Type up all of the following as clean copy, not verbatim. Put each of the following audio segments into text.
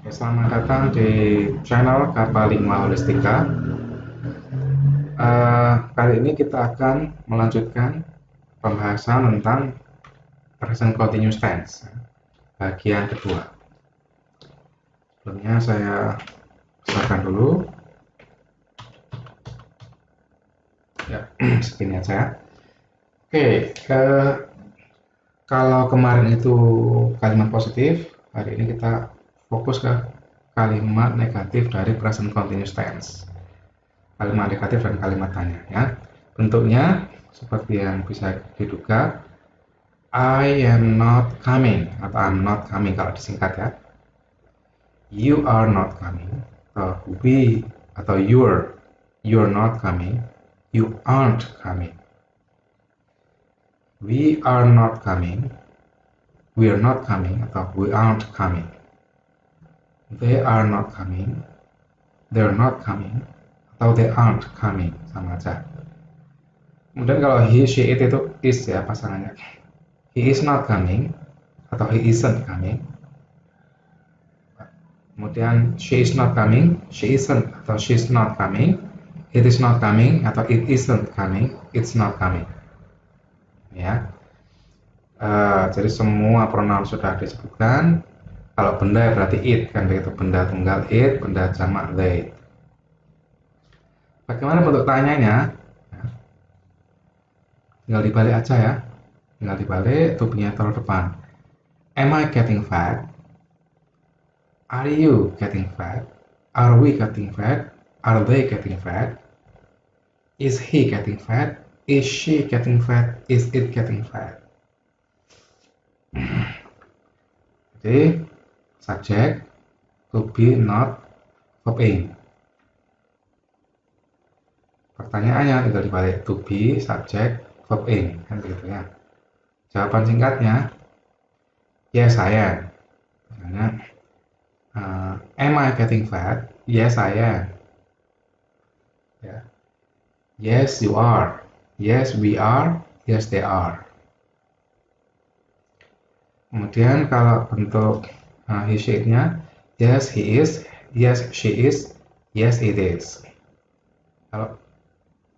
Selamat datang di channel K5 Holistika. Kali ini kita akan melanjutkan pembahasan tentang present continuous tense, bagian kedua. Sebelumnya saya siapkan dulu. Ya, segini aja. Oke, kalau kemarin itu kalimat positif, hari ini kita fokus ke kalimat negatif dari present continuous tense. Kalimat negatif dan kalimat tanya ya. Bentuknya seperti yang bisa diduga, I am not coming atau I'm not coming kalau disingkat ya. You are not coming atau we atau you're not coming, you aren't coming. We are not coming, we're not coming atau we aren't coming. They are not coming, they're not coming atau they aren't coming, sama aja. Kemudian kalau he, she, it itu is ya pasangannya. He is not coming atau he isn't coming. Kemudian she is not coming, she isn't atau she's not coming. It is not coming atau it isn't coming, it's not coming. Ya. Jadi semua pronoun sudah disebutkan. Kalau benda berarti it kan begitu, benda tunggal it, benda jamak they. Bagaimana bentuk tanyanya? Tinggal dibalik aja ya. Tinggal dibalik, to-be-nya taruh depan. Am I getting fat? Are you getting fat? Are we getting fat? Are they getting fat? Is he getting fat? Is she getting fat? Is it getting fat? Jadi subjek, to be, not, verb aim. Pertanyaannya tinggal dibalik, to be, subjek, verb aim, kan begitu ya. Jawaban singkatnya, yes I am. Misalnya, am I getting fat? Yes I am. Ya. Yes you are. Yes we are. Yes they are. Kemudian kalau bentuk he, she, it-nya, yes he is, yes she is, yes it is. Kalau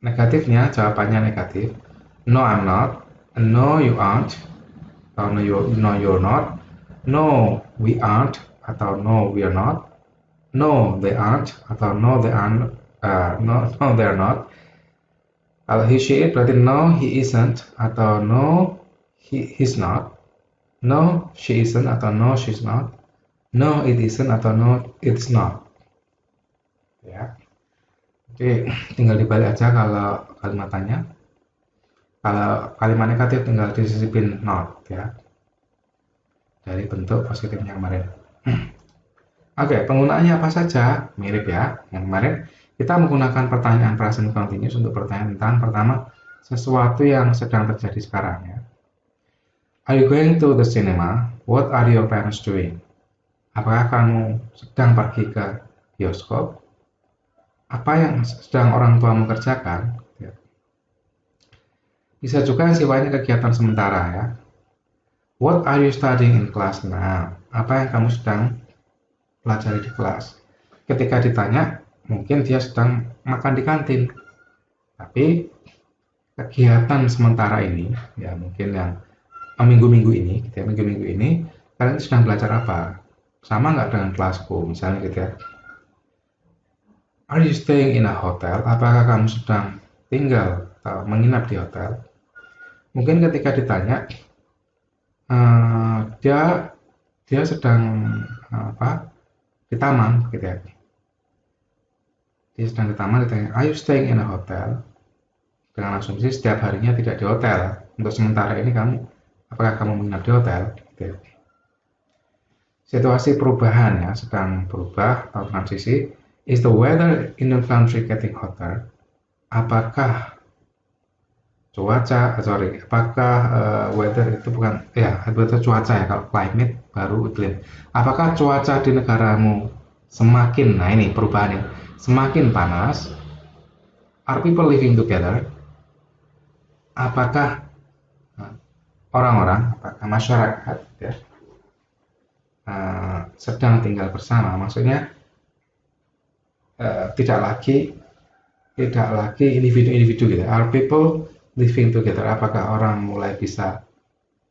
negatifnya, jawabannya negatif. No I'm not, no you aren't, atau no you're not, no we aren't, atau no we're not, no they aren't, atau no they aren't, no they're not. Kalau he, she, it berarti no he isn't, atau no he's not, no she isn't, atau no she's not, no it isn't, atau no it's not. Ya. Oke, tinggal dibalik aja kalau kalimat tanya. Kalau kalimat negatif tinggal disisipin not ya. Dari bentuk positifnya kemarin. Oke, penggunaannya apa saja? Mirip ya. Yang kemarin kita menggunakan pertanyaan present continuous untuk bertanya tentang pertama sesuatu yang sedang terjadi sekarang ya. Are you going to the cinema? What are your parents doing? Apakah kamu sedang pergi ke bioskop? Apa yang sedang orang tuamu kerjakan? Bisa juga sifatnya kegiatan sementara ya. What are you studying in class now? Apa yang kamu sedang pelajari di kelas? Ketika ditanya, mungkin dia sedang makan di kantin. Tapi kegiatan sementara ini, ya mungkin yang minggu-minggu ini, gitu ya, minggu-minggu ini, kalian sedang belajar apa? Sama nggak dengan kelasku, misalnya gitu ya. Are you staying in a hotel? Apakah kamu sedang tinggal atau menginap di hotel? Mungkin ketika ditanya, dia sedang di taman, gitu ya. Dia sedang di taman, ditanya, are you staying in a hotel? Dengan asumsi setiap harinya tidak di hotel. Untuk sementara ini apakah kamu menginap di hotel? Gitu ya. Situasi perubahan ya, sedang berubah atau transisi. Is the weather in the country getting hotter? Apakah weather itu bukan ya, weather cuaca ya, kalau climate baru iklim. Apakah cuaca di negaramu semakin, nah ini perubahannya, semakin panas? Are people living together? Apakah orang-orang, apakah masyarakat ya, sedang tinggal bersama, maksudnya tidak lagi individu-individu gitu. Are people living together? Apakah orang mulai bisa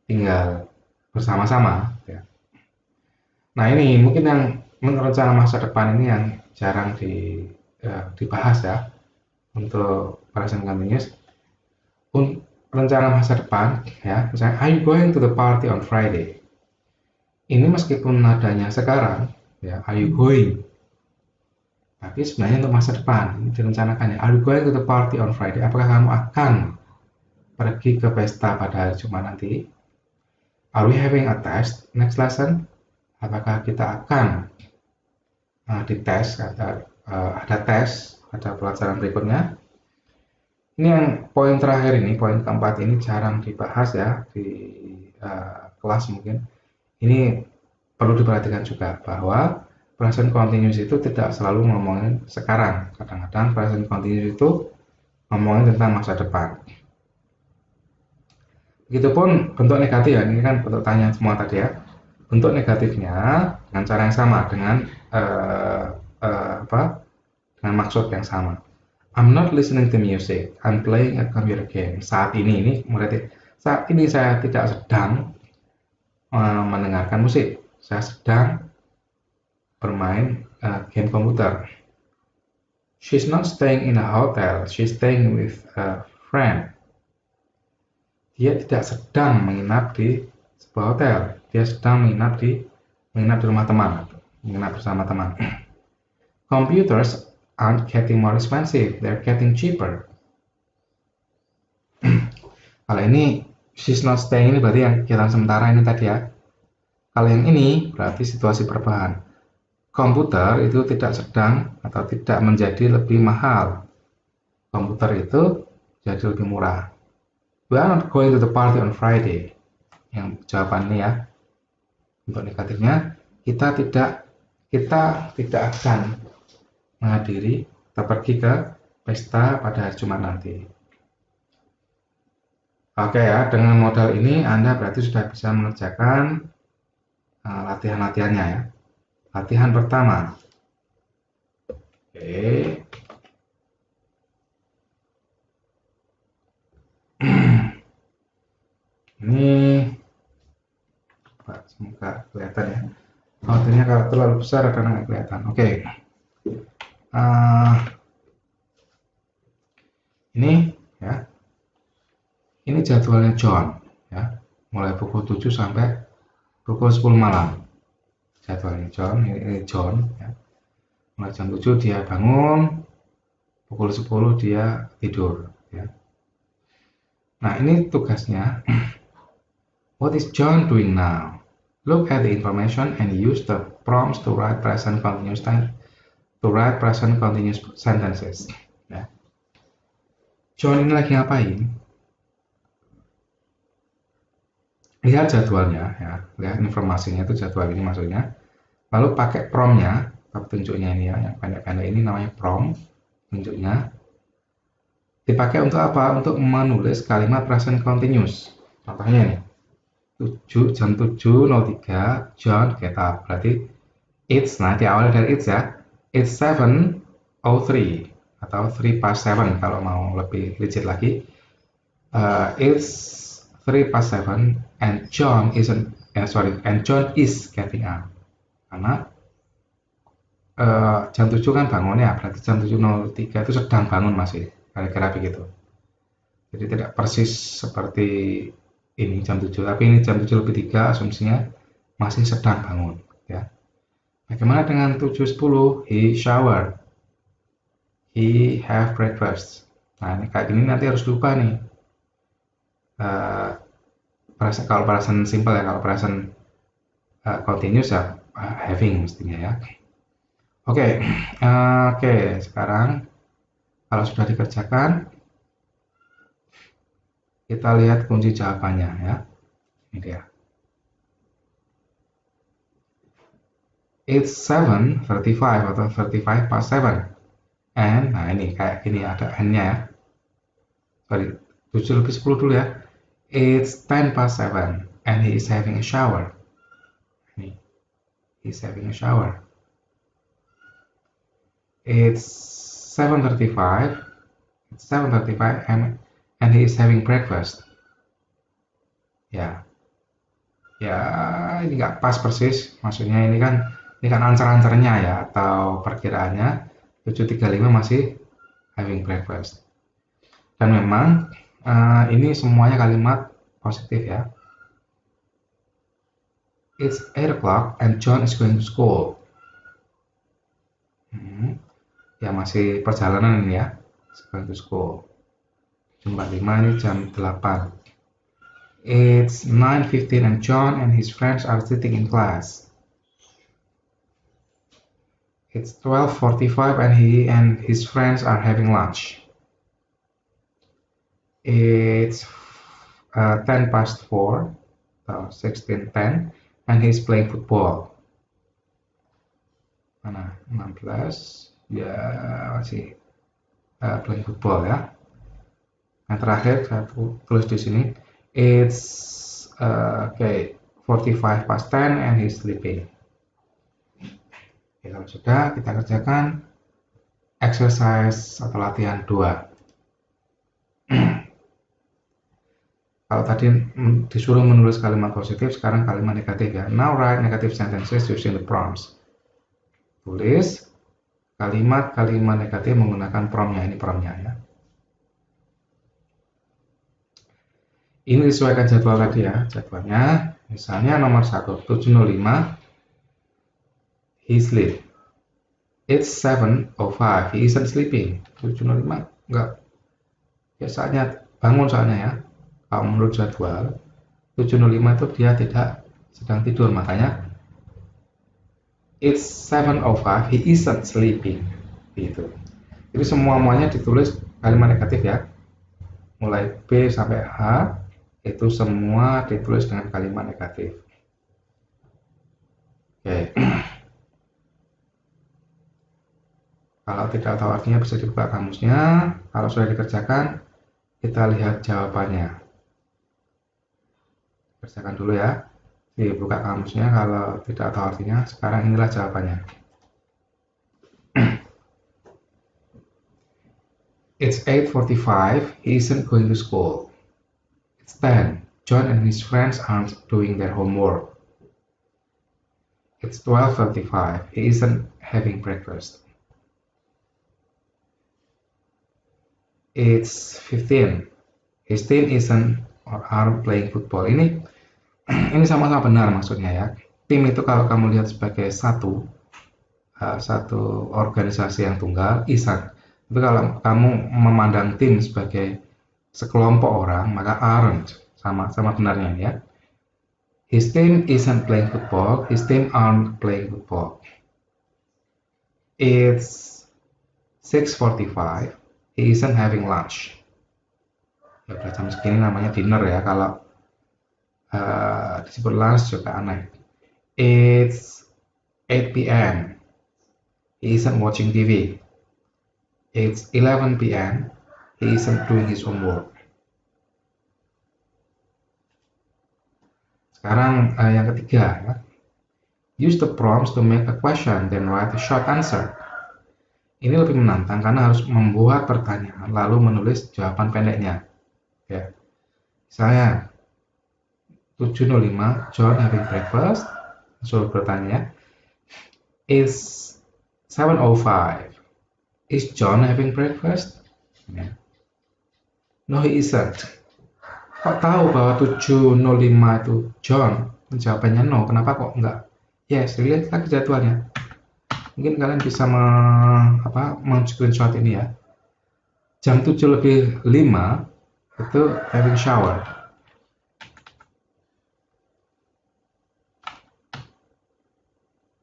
tinggal bersama-sama? Ya. Nah ini mungkin yang rencana masa depan ini yang jarang dibahas ya untuk present continuous. Rencana masa depan ya, misalnya are you going to the party on Friday? Ini meskipun nadanya sekarang ya, are you going? Tapi sebenarnya untuk masa depan ini direncanakan ya, are you going to the party on Friday? Apakah kamu akan pergi ke pesta pada hari Jumat nanti? Are we having a test next lesson? Apakah kita akan dites, ada tes, ada pelajaran berikutnya? Ini yang poin terakhir ini, poin keempat ini jarang dibahas ya di kelas mungkin. Ini perlu diperhatikan juga bahwa present continuous itu tidak selalu ngomongin sekarang. Kadang-kadang present continuous itu ngomongin tentang masa depan. Begitupun bentuk negatif ya, ini kan bentuk tanya semua tadi ya. Bentuk negatifnya dengan cara yang sama, dengan dengan maksud yang sama. I'm not listening to music, I'm playing a computer game. Saat ini berarti saat ini saya tidak sedang mendengarkan musik, saya sedang bermain game komputer. She's not staying in a hotel, she's staying with a friend. Dia tidak sedang menginap di sebuah hotel, dia sedang menginap di rumah teman, menginap bersama teman. Computers aren't getting more expensive, they're getting cheaper. Kalau ini she's not staying ini berarti yang kegiatan sementara ini tadi ya. Kalau yang ini berarti situasi perubahan. Komputer itu tidak sedang atau tidak menjadi lebih mahal. Komputer itu jadi lebih murah. We are not going to the party on Friday. Yang jawaban ini ya. Untuk negatifnya, kita tidak akan menghadiri atau pergi ke pesta pada hari Jumat nanti. Oke ya, dengan modal ini Anda berarti sudah bisa mengerjakan latihan-latihannya ya. Latihan pertama. Oke. Ini semoga kelihatan ya. Artinya kalau terlalu besar karena nggak kelihatan. Oke. Ini ya. Ini jadwalnya John ya. Mulai pukul 7 sampai pukul 10 malam. Jadwalnya John, ini John ya. Mulai jam 7 dia bangun, pukul 10 dia tidur ya. Nah, ini tugasnya. What is John doing now? Look at the information and use the prompts to write present continuous sentences. Ya. John ini lagi ngapain? Lihat jadwalnya ya, lihat informasinya itu jadwal ini maksudnya. Lalu pakai promptnya, petunjuknya ini ya, yang pendek-pendek ini namanya prompt, petunjuknya. Dipakai untuk apa? Untuk menulis kalimat present continuous. Contohnya nih. Jam 7.03 John get up, berarti it's, nah diawali dari it's ya, it's 7:03 atau 3:07 kalau mau lebih legit lagi. It's 3:07 and John is getting up, karena jam 7 kan bangunnya, berarti jam 7.03 itu sedang bangun masih, kira-kira begitu. Jadi tidak persis seperti ini jam 7, tapi ini jam 7:03, asumsinya masih sedang bangun ya. Bagaimana dengan 7:10? He showered, he have breakfast. Nah ini kayak gini nanti harus lupa nih. Kalau present simple ya, kalau present continuous ya having mestinya ya. Oke, sekarang kalau sudah dikerjakan, kita lihat kunci jawabannya ya. Ini dia. It's 7:35 atau 35:07. And, nah ini kayak gini ada N-nya ya. Sorry, 7:10 dulu ya. It's 10:07 and he is having a shower. Ini. He's having a shower. It's 7:35. It's 7:35 and he is having breakfast. Ya, ya ini nggak pas persis. Maksudnya ini kan answer-answernya ya atau perkiraannya 7:35 masih having breakfast. Dan memang ini semuanya kalimat positif ya. It's 8 o'clock and John is going to school. Ya masih perjalanan ini ya. Going to school. Jam 5 ini jam 8. It's 9:15 and John and his friends are sitting in class. It's 12:45 and he and his friends are having lunch. It's 4:10 atau 16:10 and he's playing football. Mana? 16 ya masih playing football ya. Yang terakhir saya tulis di sini. It's 10 and he's sleeping. Oke, kalau sudah kita kerjakan exercise atau latihan 2. Kalau tadi disuruh menulis kalimat positif, sekarang kalimat negatif ya. Now write negative sentences using the prompts. Tulis kalimat-kalimat negatif menggunakan prompt-nya. Ini prompt-nya ya. Ini disesuaikan jadwal tadi ya. Jadwalnya misalnya nomor 1, 7:05 he sleep. It's 7:05 he isn't sleeping. 7:05 enggak. Ya saatnya bangun soalnya ya. Kalau menurut jadwal 7:05 itu dia tidak sedang tidur, makanya it's 7:05 he isn't sleeping gitu. Jadi semuanya ditulis kalimat negatif ya, mulai B sampai H itu semua ditulis dengan kalimat negatif. Oke. Kalau tidak tahu artinya bisa dibuka kamusnya. Kalau sudah dikerjakan kita lihat jawabannya. Kerjakan dulu ya, dibuka kamusnya. Kalau tidak tahu artinya, sekarang inilah jawabannya. It's 8:45 he isn't going to school. It's 10 John and his friends aren't doing their homework. It's 12:35 he isn't having breakfast. It's 15 his team isn't or aren't playing football. Ini sama-sama benar maksudnya ya. Tim itu kalau kamu lihat sebagai satu organisasi yang tunggal, isn't. Tapi kalau kamu memandang tim sebagai sekelompok orang, maka aren't, sama benarnya ya. His team isn't playing football, his team aren't playing football. It's 6:45 he isn't having lunch. Ya udah jam segini namanya dinner ya, kalau disebut lunch juga aneh. It's 8 p.m. he isn't watching TV. It's 11 p.m. he isn't doing his homework. Sekarang yang ketiga ya. Use the prompts to make a question then write a short answer. Ini lebih menantang karena harus membuat pertanyaan lalu menulis jawaban pendeknya ya. Misalnya 7:05 John having breakfast. Suruh bertanya, is 7:05 is John having breakfast? Ya. No, he isn't. Kok tahu bahwa 7:05 itu John? Jawabannya no. Kenapa kok enggak? Yes, lihat lagi jadwalnya. Mungkin kalian bisa men-screenshot ini ya. Jam 7:05 itu having shower.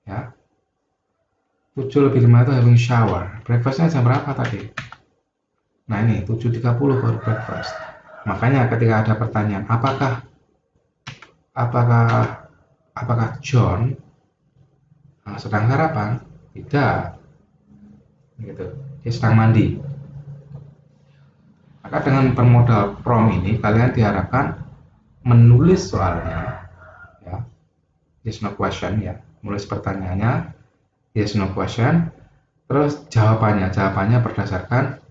Ya. 7:05 itu having shower. Breakfastnya jam berapa tadi? Nah ini 7:30 baru breakfast. Makanya ketika ada pertanyaan, apakah John sedang sarapan? Tidak. Gitu. Dia sedang mandi. Maka dengan bermodal prompt ini kalian diharapkan menulis soalnya ya. Yes no question ya. menulis pertanyaannya, yes no question, terus jawabannya berdasarkan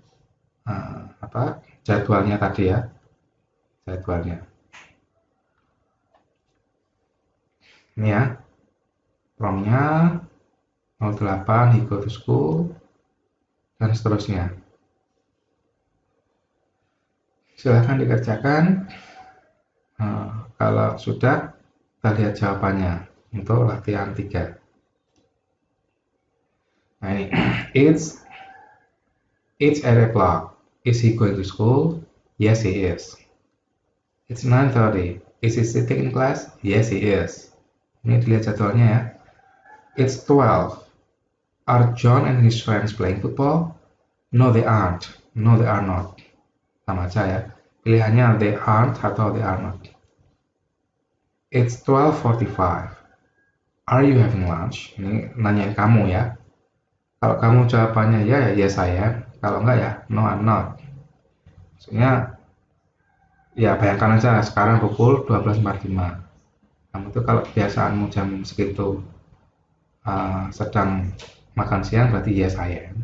jadwalnya tadi ya, jadwalnya. Ini ya, promnya 08 he go to school dan seterusnya. Silahkan dikerjakan. Kalau sudah, kita lihat jawabannya untuk latihan 3. Nah ini, it's 8 o'clock. Is he going to school? Yes, he is. It's 9:30. Is he sitting in class? Yes, he is. Ini dilihat jadwalnya ya. It's 12. Are John and his friends playing football? No, they aren't. No, they are not. Sama aja ya. Pilihannya they aren't atau they are not. It's 12:45. Are you having lunch? Ini nanyain kamu ya. Kalau kamu jawabannya ya, yes I am. Kalau enggak ya, no I'm not. Maksudnya, ya bayangkan aja sekarang pukul 12.45. Kamu tuh kalau kebiasaanmu jam segitu sedang makan siang, berarti yes I am.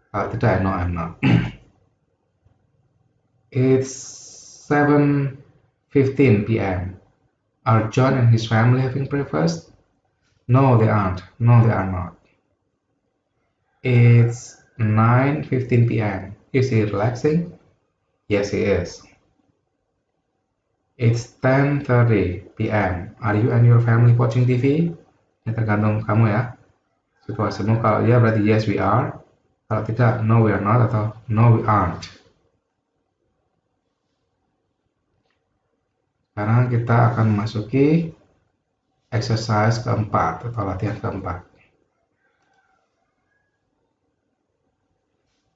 Kalau tidak, no I'm not. It's 7:15 p.m. Are John and his family having breakfast? No, they aren't. No, they are not. It's 9:15 p.m. Is he relaxing? Yes, he is. It's 10:30 p.m. Are you and your family watching TV? Ini tergantung kamu ya. Situasimu, kalau ya berarti yes we are. Kalau tidak, no we are not atau no we aren't. Sekarang kita akan memasuki exercise keempat atau latihan keempat.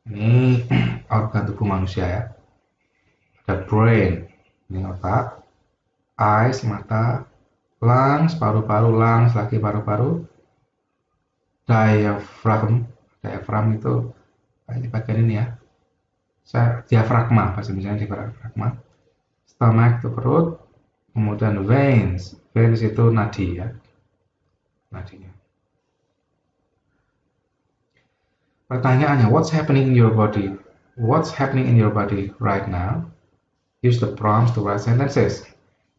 Ini organ tubuh manusia ya. Ada brain, ini otak, eyes, mata, lungs, paru-paru, lungs, lagi paru-paru, diaphragm itu ini bagian ini ya. Diafragma, bahasa Indonesia diafragma. Stomach itu perut, kemudian veins itu nadi ya, nadinya. Pertanyaannya, what's happening in your body? What's happening in your body right now? Use the prompts to write sentences.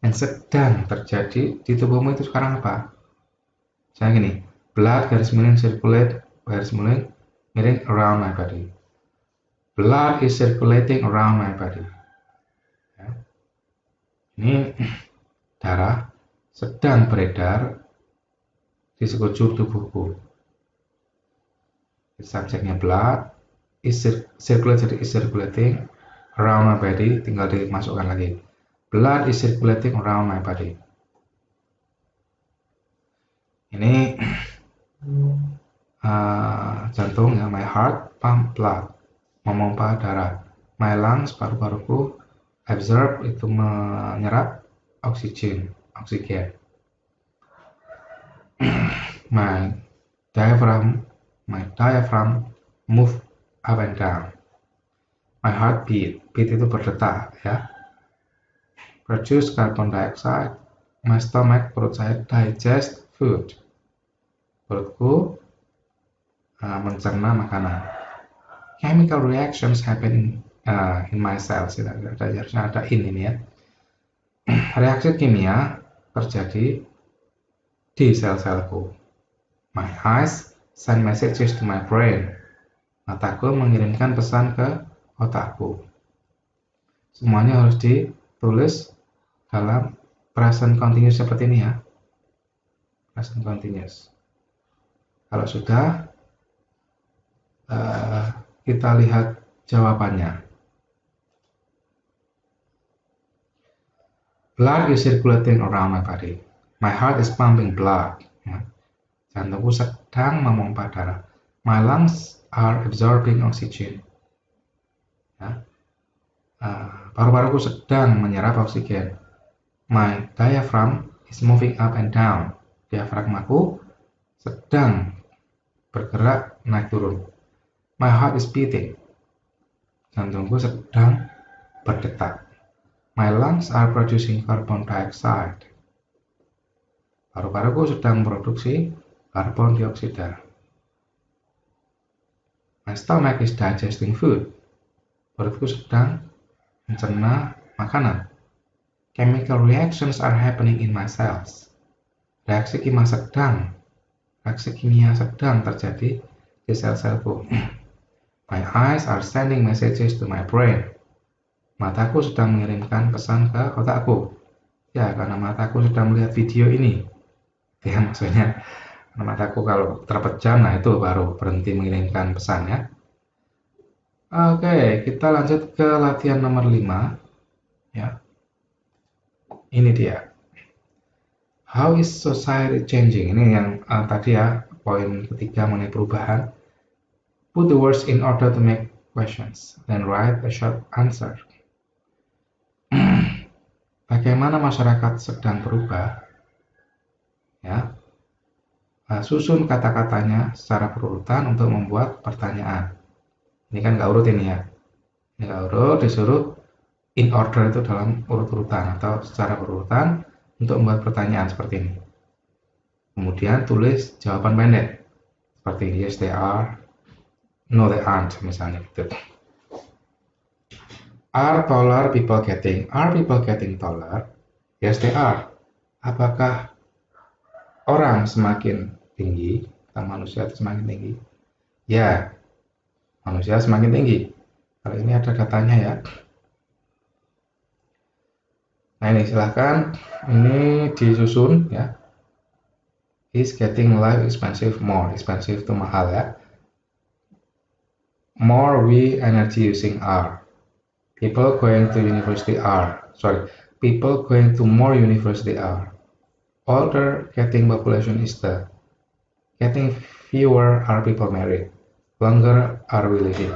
Yang sedang terjadi di tubuhmu itu sekarang apa? Misalnya gini, blood garis miring circulate garis miring around my body. Blood is circulating around my body. Ya. Ini darah sedang beredar di sekujur tubuhku. Subjeknya blood is circulating around my body, tinggal dimasukkan lagi. Blood is circulating around my body. Ini jantung ya, my heart pump blood, memompa darah. My lungs, paru-paruku, absorb itu menyerap oksigen. My diaphragm move up and down. My heart beat itu berdetak ya. Produce carbon dioxide. My stomach, perut saya, digest food. Perutku mencerna makanan. Chemical reactions happen in my cells. Harusnya ada in ini ya. Reaksi kimia terjadi di sel-selku. My eyes send messages to my brain. Mataku mengirimkan pesan ke otakku. Semuanya harus ditulis dalam present continuous seperti ini ya. Present continuous. Kalau sudah, kita lihat jawabannya. Blood is circulating around my body. My heart is pumping blood. Ya. Jantungku sedang memompa darah. My lungs are absorbing oxygen. Ya. Paru-paruku sedang menyerap oksigen. My diaphragm is moving up and down. Diafragmaku sedang bergerak naik turun. My heart is beating. Jantungku sedang berdetak. My lungs are producing carbon dioxide. Paru-paruku sedang memproduksi karbon dioksida. My stomach is digesting food. Perutku sedang mencerna makanan. Chemical reactions are happening in my cells. Reaksi kimia sedang terjadi di sel-selku. My eyes are sending messages to my brain. Mataku sedang mengirimkan pesan ke otakku. Ya, karena mataku sedang melihat video ini. Ya, maksudnya mataku kalau terpejam, nah itu baru berhenti mengirimkan pesan ya. Oke, kita lanjut ke latihan nomor 5 ya. Ini dia. How is society changing? Ini yang tadi ya, poin ketiga mengenai perubahan. Put the words in order to make questions, then write a short answer. Bagaimana masyarakat sedang berubah? Ya, susun kata-katanya secara berurutan untuk membuat pertanyaan. Ini kan nggak urut ini ya. Ini nggak urut, disuruh in order itu dalam urut-urutan atau secara berurutan untuk membuat pertanyaan seperti ini. Kemudian tulis jawaban pendek seperti yes they are, no they aren't misalnya gitu. Are people getting taller? Yes they are. Apakah orang semakin tinggi atau manusia semakin tinggi? Ya, manusia semakin tinggi. Kalau ini ada datanya ya. Nah ini silahkan, ini disusun ya. Is getting life expensive more. Expensive itu mahal ya. More we energy using are. People going to university are. People going to more university are. Older getting population is the. Getting fewer are people married. Longer are we living.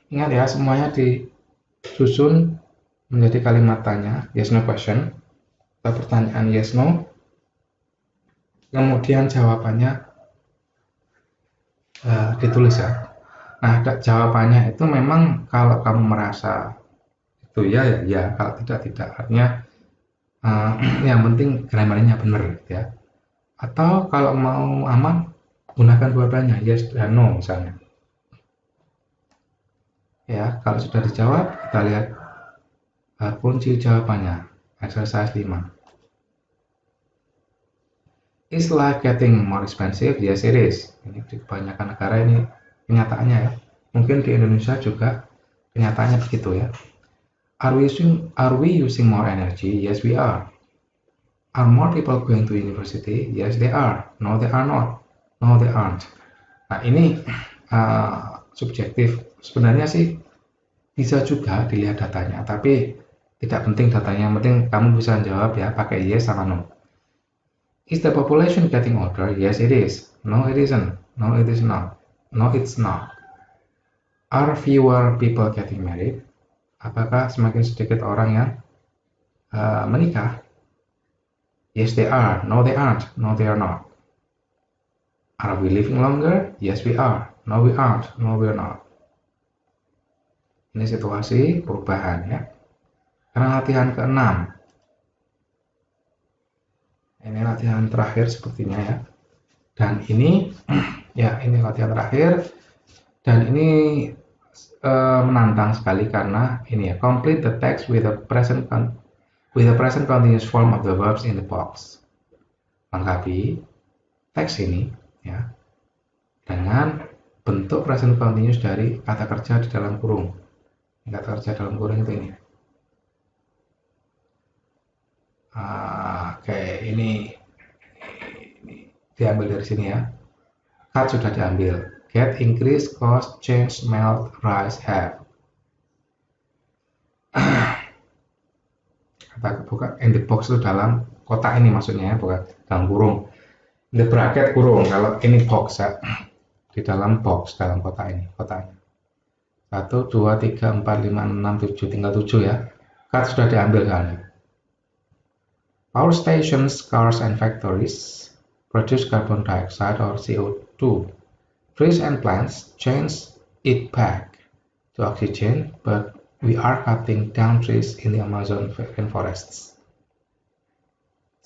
Ingat ya, semuanya disusun menjadi kalimat tanya, yes no question, atau pertanyaan yes no. Kemudian jawabannya ditulis ya. Nah, jawabannya itu memang kalau kamu merasa itu ya, ya, kalau tidak. Artinya yang penting grammarnya benar ya. Atau kalau mau aman, gunakan dua-duanya, yes dan no misalnya. Ya, kalau sudah dijawab, kita lihat kunci jawabannya. Exercise 5. Is life getting more expensive? Yes, it is. Ini di kebanyakan negara ini kenyataannya ya. Mungkin di Indonesia juga kenyataannya begitu ya. Are we using more energy? Yes, we are. Are more people going to university? Yes, they are. No, they are not. No, they aren't. Nah, ini subjektif. Sebenarnya sih bisa juga dilihat datanya, tapi tidak penting datanya. Yang penting kamu bisa jawab ya, pakai yes sama no. Is the population getting older? Yes, it is. No, it isn't. No, it is not. No, it's not. Are fewer people getting married? Apakah semakin sedikit orang yang menikah? Yes, they are. No, they aren't. No, they are not. Are we living longer? Yes, we are. No, we aren't. No, we are not. Ini situasi perubahan ya. Karena latihan ke-6. Ini latihan terakhir sepertinya ya. Dan ini ya, ini latihan terakhir. Dan ini menantang sekali karena ini ya, complete the text with the present continuous form of the verbs in the box. Lengkapi teks ini ya dengan bentuk present continuous dari kata kerja di dalam kurung. Kata kerja dalam kurung itu ini. Oke, ini diambil dari sini ya. Cut sudah diambil. Get, increase, cost, change, melt, rise, have. Bukan in the box itu dalam kotak ini maksudnya ya, bukan dalam kurung. In the bracket kurung, kalau ini box ya. Di dalam box, dalam kotak ini, kotaknya. 1, 2, 3, 4, 5, 6, 7, tinggal 7 ya. Cut sudah diambil soalnya. Power stations, cars, and factories produce carbon dioxide or CO2. Trees and plants change it back to oxygen, but we are cutting down trees in the Amazon rainforests.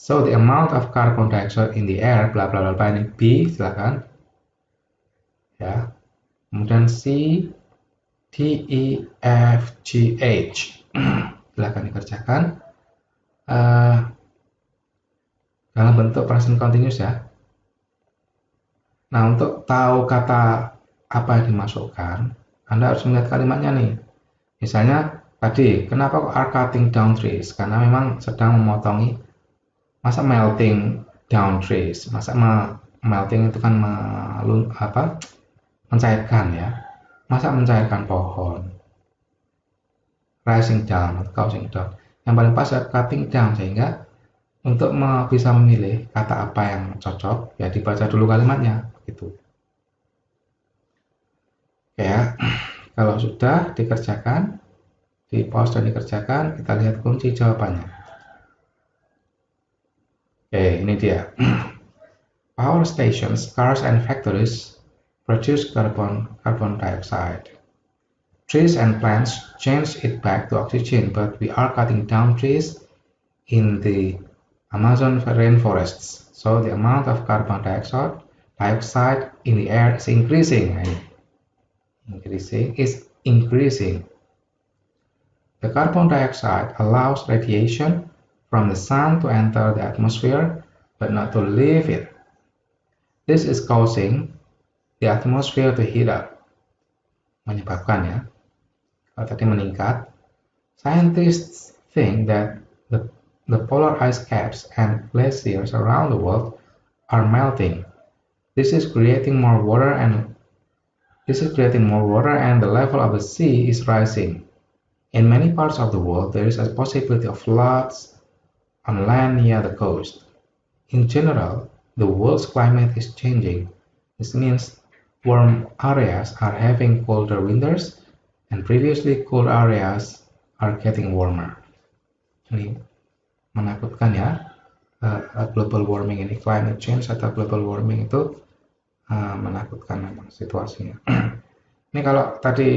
So the amount of carbon dioxide in the air, bla bla bla, ini B, silakan. Ya. Kemudian C, D, E, F, G, H. Silakan dikerjakan dalam bentuk present continuous ya. Nah, untuk tahu kata apa yang dimasukkan, Anda harus melihat kalimatnya nih. Misalnya tadi, kenapa kok are cutting down trees? Karena memang sedang memotongi. Masa melting down trees? Masa melting itu kan mencairkan ya. Masa mencairkan pohon? Rising down atau causing down. Yang paling pas ya cutting down, sehingga untuk bisa memilih kata apa yang cocok, ya dibaca dulu kalimatnya gitu. Ya, kalau sudah dikerjakan, di pause dan dikerjakan, kita lihat kunci jawabannya. Oke, ini dia. Power stations, cars, and factories produce carbon dioxide. Trees and plants change it back to oxygen, but we are cutting down trees in the Amazon rainforests, so the amount of carbon dioxide in the air is increasing. Increasing. The carbon dioxide allows radiation from the sun to enter the atmosphere, but not to leave it. This is causing the atmosphere to heat up. Menyebabkan ya, kalau tadi meningkat. Scientists think that the polar ice caps and glaciers around the world are melting. This is creating more water and the level of the sea is rising. In many parts of the world, there is a possibility of floods on land near the coast. In general, the world's climate is changing. This means warm areas are having colder winters, and previously cold areas are getting warmer. Ini menakutkan ya, global warming ini, climate change atau global warming itu menakutkan memang situasinya. Ini kalau tadi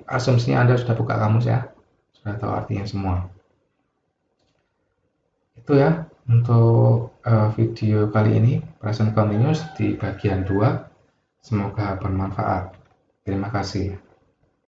asumsinya Anda sudah buka kamus ya, sudah tahu artinya semua. Itu ya untuk video kali ini, present continuous di bagian 2. Semoga bermanfaat. Terima kasih.